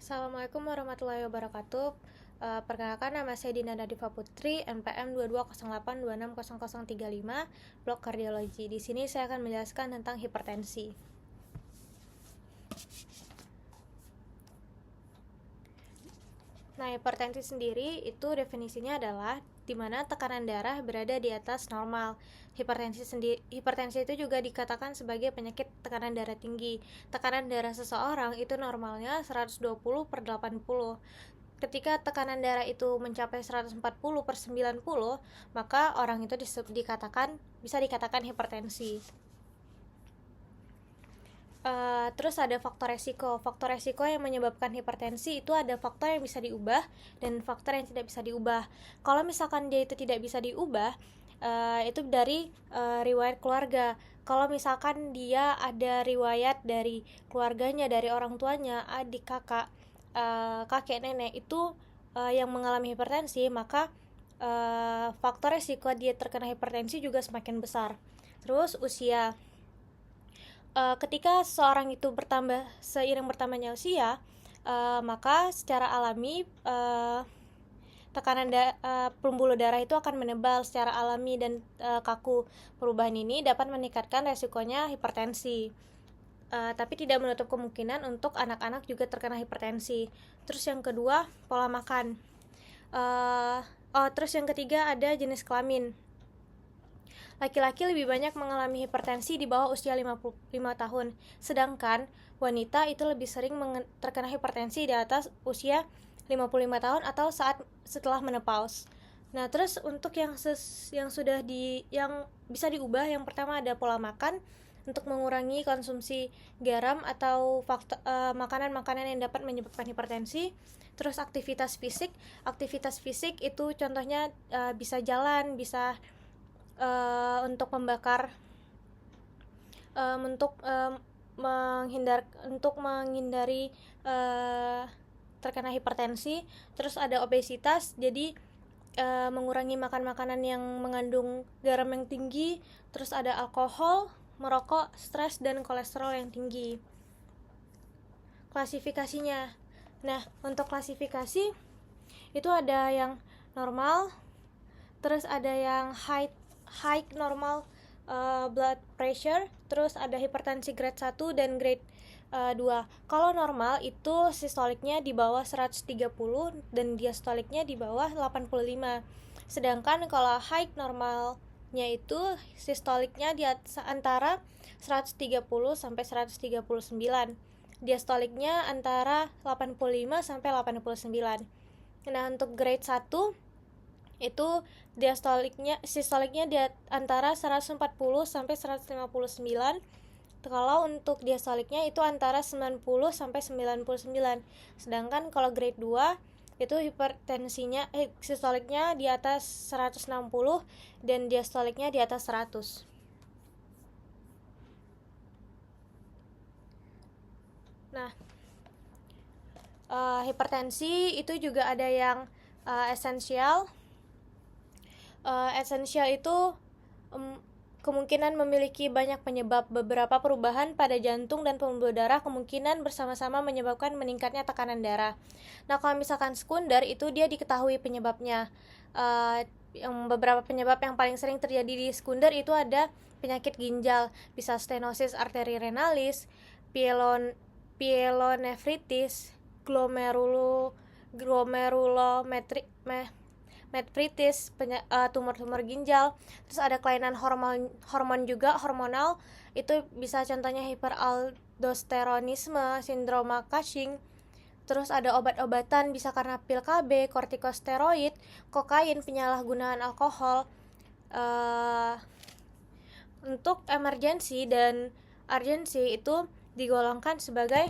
Assalamualaikum warahmatullahi wabarakatuh. Perkenalkan, nama saya Dina Nadifa Putri, NPM 2208260035, Blok Kardiologi. Di sini saya akan menjelaskan tentang hipertensi. Nah, hipertensi sendiri itu definisinya adalah di mana tekanan darah berada di atas normal. Hipertensi itu juga dikatakan sebagai penyakit tekanan darah tinggi. Tekanan darah seseorang itu normalnya 120/80. Ketika tekanan darah itu mencapai 140/90, maka orang itu bisa dikatakan hipertensi. Terus ada faktor resiko. Faktor resiko yang menyebabkan hipertensi itu ada faktor yang bisa diubah dan faktor yang tidak bisa diubah. Kalau misalkan dia itu tidak bisa diubah, itu dari riwayat keluarga. Kalau misalkan dia ada riwayat dari keluarganya, dari orang tuanya, adik, kakak, kakek, nenek itu yang mengalami hipertensi, maka faktor resiko dia terkena hipertensi juga semakin besar. Terus usia. Ketika seseorang itu seiring bertambahnya usia, maka secara alami pembuluh darah itu akan menebal secara alami dan kaku. Perubahan ini dapat meningkatkan resikonya hipertensi, tapi tidak menutup kemungkinan untuk anak-anak juga terkena hipertensi. Terus yang kedua, pola makan. Terus yang ketiga ada jenis kelamin. Laki-laki lebih banyak mengalami hipertensi di bawah usia 55 tahun, sedangkan wanita itu lebih sering terkena hipertensi di atas usia 55 tahun atau setelah menopause. Nah, terus untuk yang bisa diubah, yang pertama ada pola makan untuk mengurangi konsumsi garam atau makanan-makanan yang dapat menyebabkan hipertensi. Terus aktivitas fisik itu contohnya bisa jalan, bisa untuk membakar menghindari terkena hipertensi. Terus ada obesitas, jadi mengurangi makan makanan yang mengandung garam yang tinggi. Terus ada alkohol, merokok, stres, dan kolesterol yang tinggi. Klasifikasinya. Nah, untuk klasifikasi itu ada yang normal, terus ada yang high normal blood pressure, terus ada hipertensi grade 1 dan grade 2. Kalau normal itu sistoliknya di bawah 130 dan diastoliknya di bawah 85. Sedangkan kalau high normalnya itu sistoliknya di antara 130 sampai 139. Diastoliknya antara 85 sampai 89. Nah, untuk grade 1 itu sistoliknya di antara 140 sampai 159. Kalau untuk diastoliknya itu antara 90 sampai 99. Sedangkan kalau grade 2 itu sistoliknya di atas 160 dan diastoliknya di atas 100. Nah, hipertensi itu juga ada yang esensial. Esensial itu kemungkinan memiliki banyak penyebab. Beberapa perubahan pada jantung dan pembuluh darah kemungkinan bersama-sama menyebabkan meningkatnya tekanan darah. Nah, kalau misalkan sekunder itu dia diketahui penyebabnya. Yang beberapa penyebab yang paling sering terjadi di sekunder itu ada penyakit ginjal, bisa stenosis arteri renalis, pielonefritis, glomerulonephritis, tumor-tumor ginjal. Terus ada kelainan hormon juga, hormonal, itu bisa contohnya hiperaldosteronisme, sindroma Cushing. Terus ada obat-obatan, bisa karena pil KB, kortikosteroid, kokain, penyalahgunaan alkohol. Untuk emergensi dan urgensi itu digolongkan sebagai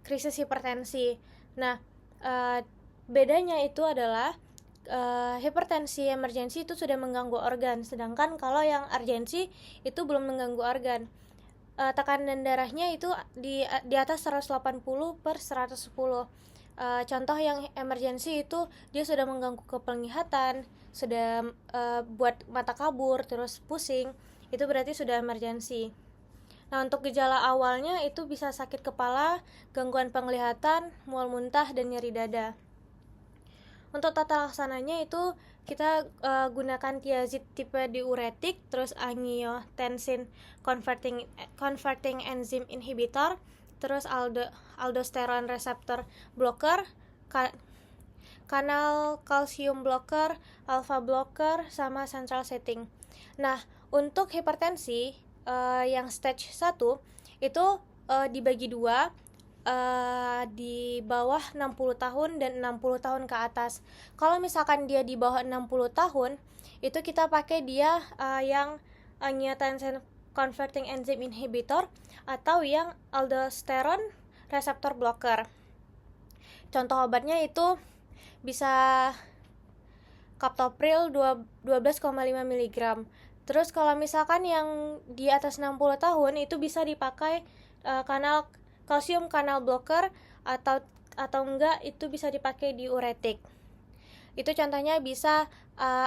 krisis hipertensi. Nah, bedanya itu adalah hipertensi emergensi itu sudah mengganggu organ, sedangkan kalau yang urgensi itu belum mengganggu organ. Tekanan darahnya itu di atas 180/110. Contoh yang emergensi itu dia sudah mengganggu kepenglihatan, sudah buat mata kabur, terus pusing, itu berarti sudah emergensi. Nah, untuk gejala awalnya itu bisa sakit kepala, gangguan penglihatan, mual muntah, dan nyeri dada. Untuk tata laksananya itu kita gunakan tiazid tipe diuretik, terus angiotensin converting enzyme inhibitor, terus aldosteron receptor blocker, kanal kalsium blocker, alpha blocker, sama central setting. Nah, untuk hipertensi yang stage 1 itu dibagi dua, di bawah 60 tahun dan 60 tahun ke atas. Kalau misalkan dia di bawah 60 tahun, itu kita pakai dia yang angiotensin converting enzyme inhibitor atau yang aldosteron receptor blocker. Contoh obatnya itu bisa captopril 12,5 mg. Terus kalau misalkan yang di atas 60 tahun itu bisa dipakai kalsium kanal blocker atau enggak itu bisa dipakai diuretik. Itu contohnya bisa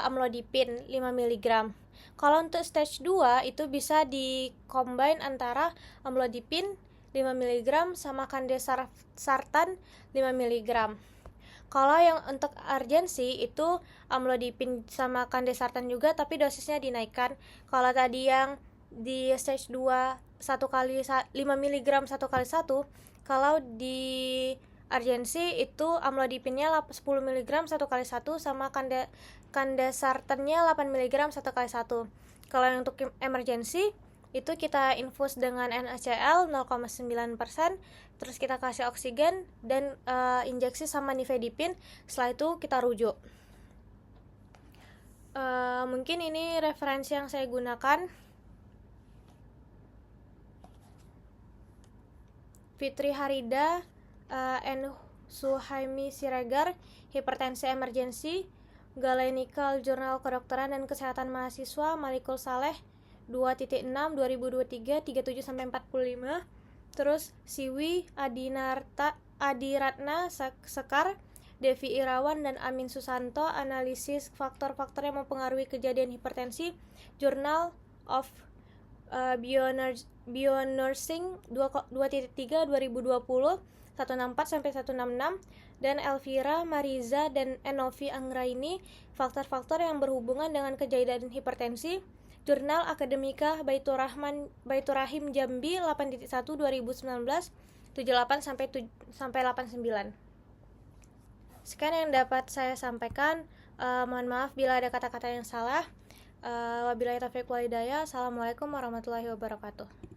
amlodipin 5 mg. Kalau untuk stage 2 itu bisa di-combine antara amlodipin 5 mg sama kandesartan 5 mg. Kalau yang untuk urgensi itu amlodipin sama kandesartan juga, tapi dosisnya dinaikkan. Kalau tadi yang di stage 2 5 mg 1 kali 1, kalau di urgensi itu amlodipinnya 10 mg 1 kali 1 sama kandesartannya 8 mg 1 kali 1. Kalau yang untuk emergency itu kita infus dengan NaCl 0,9%, terus kita kasih oksigen dan injeksi sama nifedipin. Setelah itu kita rujuk. Mungkin ini referensi yang saya gunakan. Fitri Harida and Suhaimi Siregar, Hipertensi Emergency, Galenical Journal Kedokteran dan Kesehatan Mahasiswa, Malikul Saleh 2.6 2023 37-45. Terus Siwi Adiratna Sekar, Devi Irawan dan Amin Susanto, analisis faktor-faktor yang mempengaruhi kejadian hipertensi, Journal of Bionursing 2.3 2020 164-166. Dan Elvira Mariza dan Enovi Anggraini, faktor-faktor yang berhubungan dengan kejadian hipertensi, Jurnal Akademika Baiturrahim Jambi 8.1 2019 78-89. Sekian yang dapat saya sampaikan. Mohon maaf bila ada kata-kata yang salah. Wabillahi taufiq wal hidayah. Assalamualaikum warahmatullahi wabarakatuh.